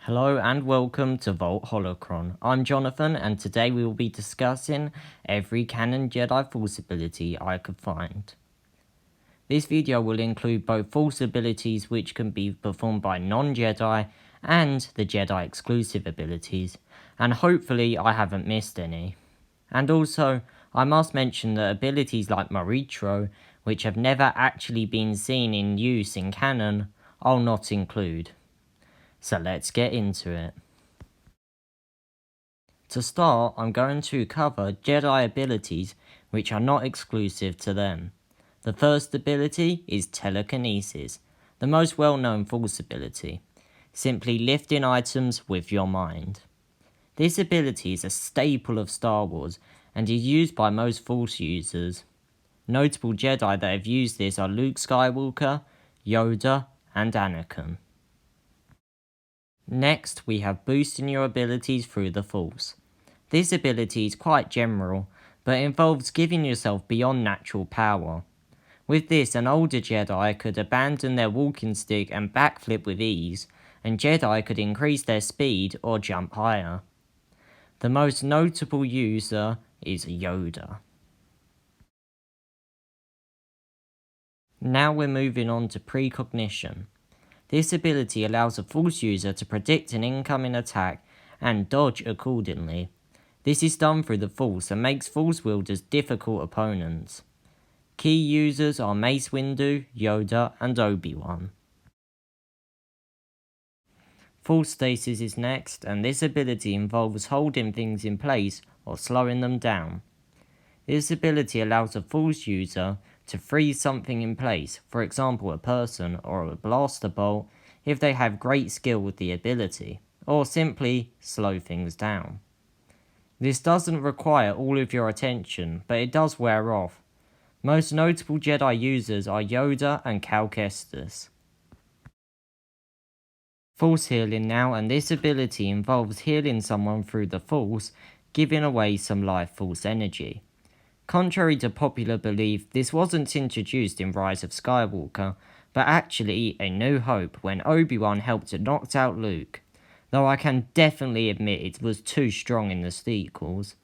Hello and welcome to Vault Holocron. I'm Jonathan and today we will be discussing every canon Jedi Force ability I could find. This video will include both Force abilities which can be performed by non-Jedi and the Jedi exclusive abilities, and hopefully I haven't missed any. And also, I must mention that abilities like morichro, which have never actually been seen in use in canon, I'll not include. So let's get into it. To start, I'm going to cover Jedi abilities which are not exclusive to them. The first ability is Telekinesis, the most well-known Force ability, simply lifting items with your mind. This ability is a staple of Star Wars and is used by most Force users. Notable Jedi that have used this are Luke Skywalker, Yoda, and Anakin. Next, we have boosting your abilities through the Force. This ability is quite general, but involves giving yourself beyond natural power. With this, an older Jedi could abandon their walking stick and backflip with ease, and Jedi could increase their speed or jump higher. The most notable user is Yoda. Now we're moving on to Precognition. This ability allows a Force user to predict an incoming attack and dodge accordingly. This is done through the Force and makes Force wielders difficult opponents. Key users are Mace Windu, Yoda, and Obi-Wan. Force Stasis is next, and this ability involves holding things in place or slowing them down. This ability allows a Force user to freeze something in place, for example a person or a blaster bolt, if they have great skill with the ability, or simply slow things down. This doesn't require all of your attention, but it does wear off. Most notable Jedi users are Yoda and Cal Kestis. Force healing now, and this ability involves healing someone through the Force, giving away some life force energy. Contrary to popular belief, this wasn't introduced in Rise of Skywalker, but actually A New Hope when Obi-Wan helped to knock out Luke, though I can definitely admit it was too strong in the sequels.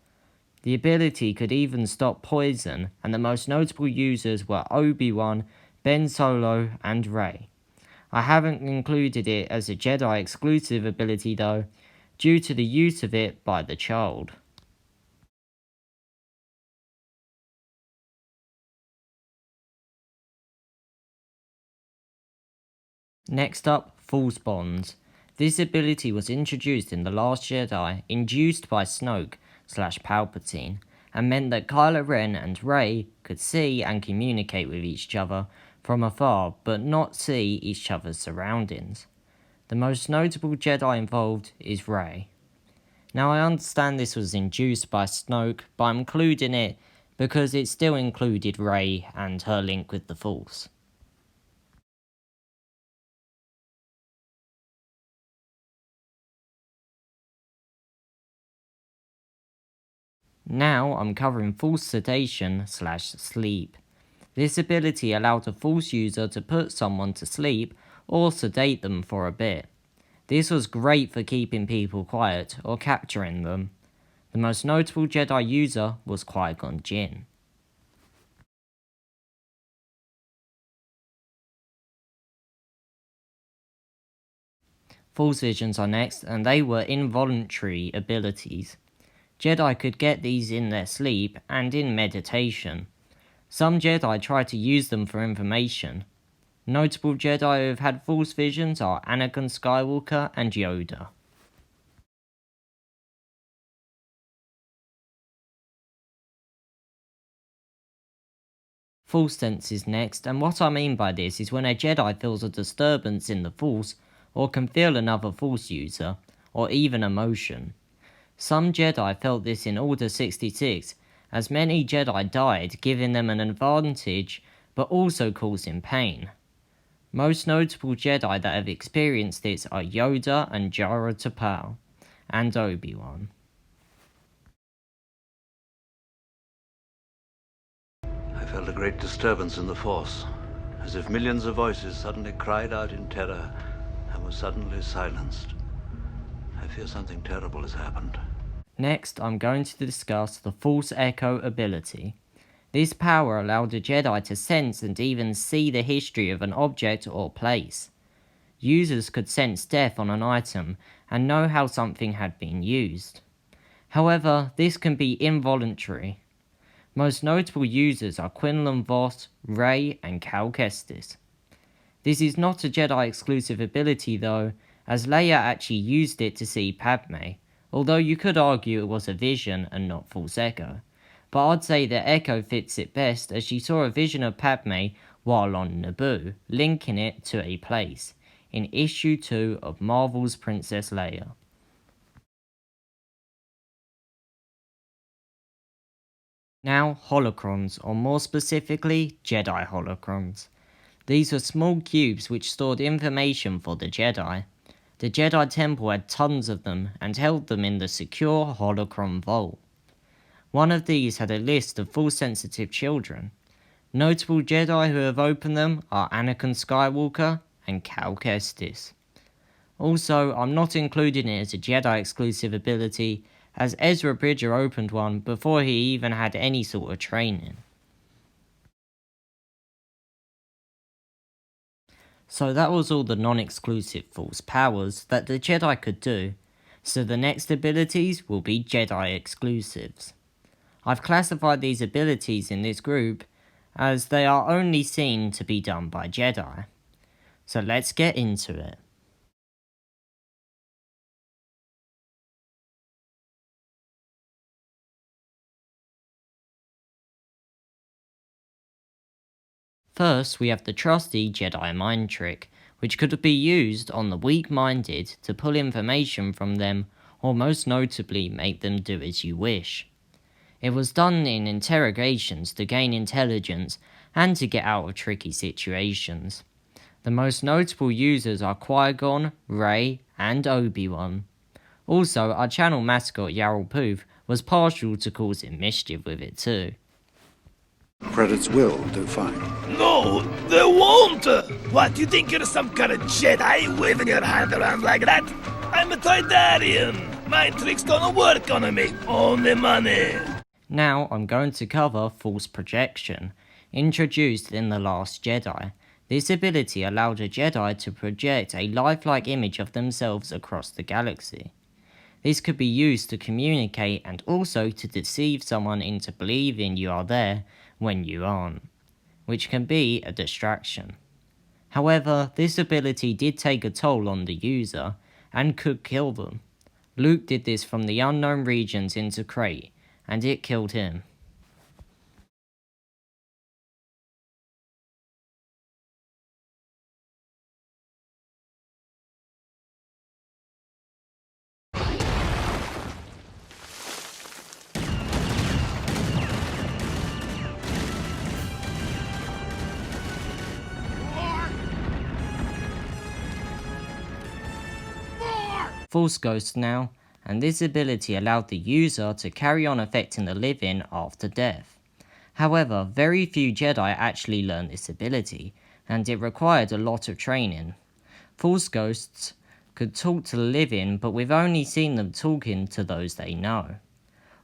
The ability could even stop poison, and the most notable users were Obi-Wan, Ben Solo, and Rey. I haven't included it as a Jedi exclusive ability though, due to the use of it by the child. Next up, Force Bonds. This ability was introduced in The Last Jedi, induced by Snoke/Palpatine, and meant that Kylo Ren and Rey could see and communicate with each other from afar, but not see each other's surroundings. The most notable Jedi involved is Rey. Now I understand this was induced by Snoke, but I'm including it because it still included Rey and her link with the Force. Now I'm covering Force Sedation/sleep. This ability allowed a Force user to put someone to sleep or sedate them for a bit. This was great for keeping people quiet or capturing them. The most notable Jedi user was Qui-Gon Jinn. Force visions are next, and they were involuntary abilities. Jedi could get these in their sleep and in meditation. Some Jedi try to use them for information. Notable Jedi who have had Force visions are Anakin Skywalker and Yoda. Force sense is next, and what I mean by this is when a Jedi feels a disturbance in the Force, or can feel another Force user, or even emotion. Some Jedi felt this in Order 66, as many Jedi died, giving them an advantage, but also causing pain. Most notable Jedi that have experienced this are Yoda and Jara Tapal, and Obi-Wan. I felt a great disturbance in the Force, as if millions of voices suddenly cried out in terror and were suddenly silenced. I fear something terrible has happened. Next, I'm going to discuss the False Echo ability. This power allowed a Jedi to sense and even see the history of an object or place. Users could sense death on an item and know how something had been used. However, this can be involuntary. Most notable users are Quinlan Vos, Rey, and Cal Kestis. This is not a Jedi exclusive ability though, as Leia actually used it to see Padme, although you could argue it was a vision and not False Echo. But I'd say that Echo fits it best as she saw a vision of Padme while on Naboo, linking it to a place, in issue 2 of Marvel's Princess Leia. Now, Holocrons, or more specifically, Jedi Holocrons. These were small cubes which stored information for the Jedi. The Jedi Temple had tons of them and held them in the secure Holocron Vault. One of these had a list of Force-sensitive children. Notable Jedi who have opened them are Anakin Skywalker and Cal Kestis. Also, I'm not including it as a Jedi exclusive ability, as Ezra Bridger opened one before he even had any sort of training. So that was all the non-exclusive Force powers that the Jedi could do, so the next abilities will be Jedi exclusives. I've classified these abilities in this group as they are only seen to be done by Jedi. So let's get into it. First, we have the trusty Jedi mind trick, which could be used on the weak-minded to pull information from them, or most notably make them do as you wish. It was done in interrogations to gain intelligence and to get out of tricky situations. The most notable users are Qui-Gon, Rey, and Obi-Wan. Also, our channel mascot Yarl Poof was partial to causing mischief with it too. Credits will do fine. No, they won't! What, you think you're some kind of Jedi waving your hand around like that? I'm a Toydarian! My tricks don't work on me, only money! Now I'm going to cover False Projection. Introduced in The Last Jedi, this ability allowed a Jedi to project a lifelike image of themselves across the galaxy. This could be used to communicate and also to deceive someone into believing you are there when you aren't, which can be a distraction. However, this ability did take a toll on the user and could kill them. Luke did this from the unknown regions into Crate, and it killed him. False Ghost now, and this ability allowed the user to carry on affecting the living after death. However, very few Jedi actually learned this ability, and it required a lot of training. False Ghosts could talk to the living, but we've only seen them talking to those they know.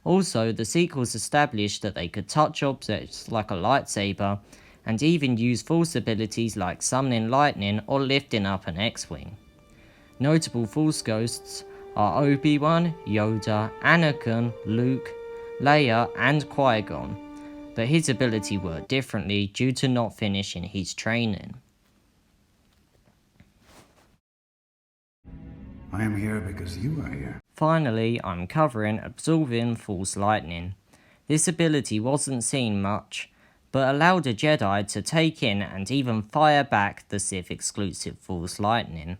Also, the sequels established that they could touch objects like a lightsaber, and even use False abilities like summoning lightning or lifting up an X-Wing. Notable False Ghosts are Obi-Wan, Yoda, Anakin, Luke, Leia, and Qui-Gon, but his ability worked differently due to not finishing his training. I am here because you are here. Finally, I'm covering Absorbing False Lightning. This ability wasn't seen much, but allowed a Jedi to take in and even fire back the Sith exclusive False Lightning.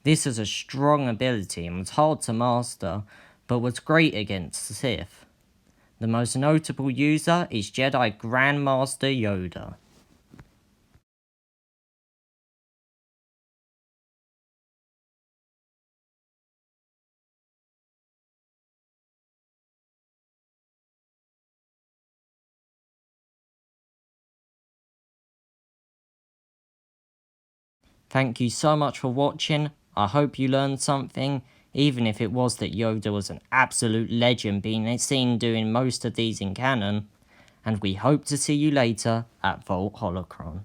This is a strong ability and was hard to master, but was great against Sith. The most notable user is Jedi Grandmaster Yoda. Thank you so much for watching. I hope you learned something. even if it was that Yoda was an absolute legend being seen doing most of these in canon, and we hope to see you later at Vault Holocron.